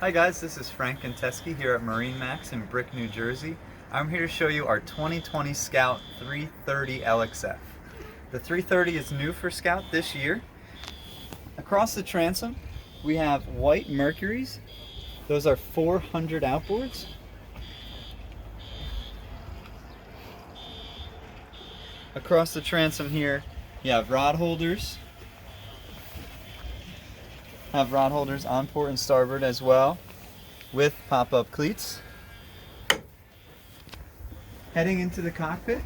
Hi guys, this is Frank Conteski here at MarineMax in Brick, New Jersey. I'm here to show you our 2020 Scout 330 LXF. The 330 is new for Scout this year. Across the transom, we have white Mercuries. Those are 400 outboards. Across the transom here, you have rod holders. Have rod holders on port and starboard as well, with pop-up cleats. Heading into the cockpit,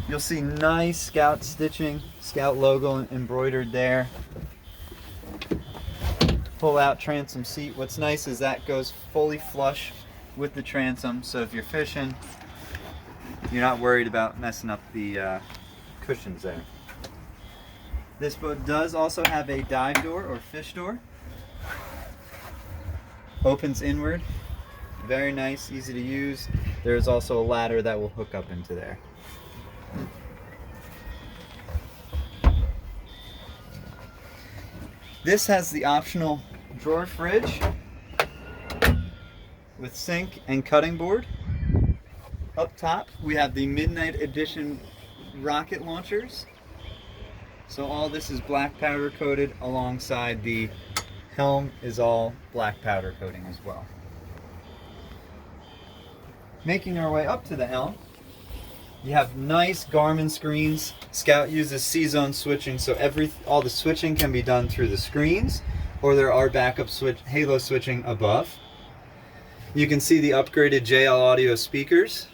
you'll see nice Scout stitching, Scout logo embroidered there. Pull out transom seat. What's nice is that goes fully flush with the transom, so if you're fishing, you're not worried about messing up the cushions there. This boat does also have a dive door or fish door. Opens inward, very nice, easy to use. There is also a ladder that will hook up into there. This has the optional drawer fridge with sink and cutting board. Up top we have the Midnight Edition rocket launchers. So all this is black powder coated, alongside the helm is all black powder coating as well. Making our way up to the helm, you have nice Garmin screens. Scout uses C-zone switching, so all the switching can be done through the screens, or there are backup halo switching above. You can see the upgraded JL audio speakers.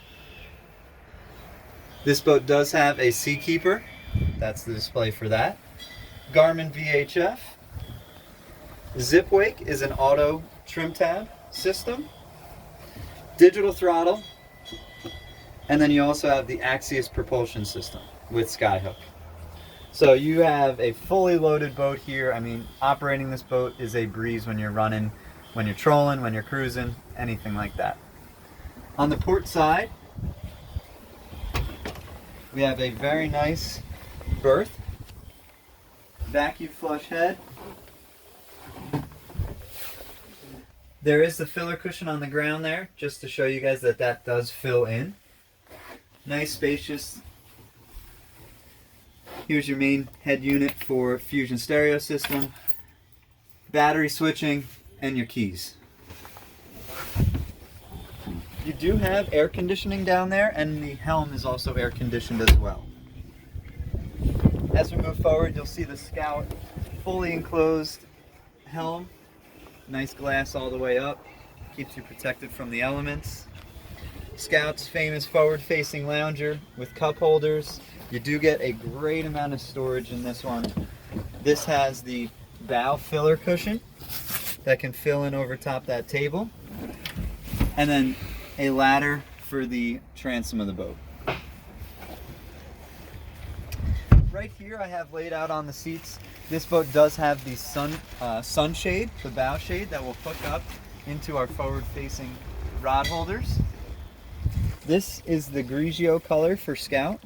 This boat does have a Seakeeper. That's the display for that. Garmin VHF. Zip wake is an auto trim tab system. Digital throttle. And then you also have the Axius propulsion system with Skyhook. So you have a fully loaded boat here. I mean, operating this boat is a breeze when you're running, when you're trolling, when you're cruising, anything like that. On the port side, we have a very nice berth, vacuum flush head. There is the filler cushion on the ground there, just to show you guys that that does fill in. Nice, spacious. Here's your main head unit for Fusion stereo system, battery switching, and your keys. You do have air conditioning down there, and the helm is also air conditioned as well. As we move forward, you'll see the Scout fully enclosed helm. Nice glass all the way up, keeps you protected from the elements. Scout's famous forward-facing lounger with cup holders. You do get a great amount of storage in this one. This has the bow filler cushion that can fill in over top that table, and then a ladder for the transom of the boat. Right here I have laid out on the seats, this boat does have the sunshade, the bow shade, that will hook up into our forward-facing rod holders. This is the Grigio color for Scout.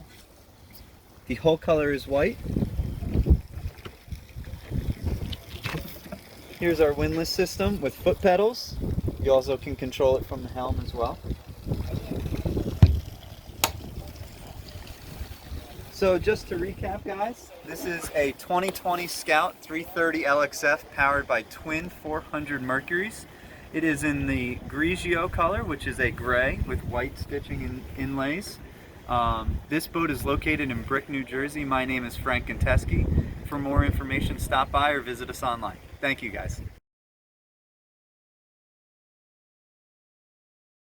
The whole color is white. Here's our windlass system with foot pedals. You also can control it from the helm as well. So just to recap, guys, this is a 2020 Scout 330 LXF powered by twin 400 Mercuries. It is in the Grigio color, which is a gray with white stitching and inlays. This boat is located in Brick, New Jersey. My name is Frank Conteski. For more information, stop by or visit us online. Thank you, guys.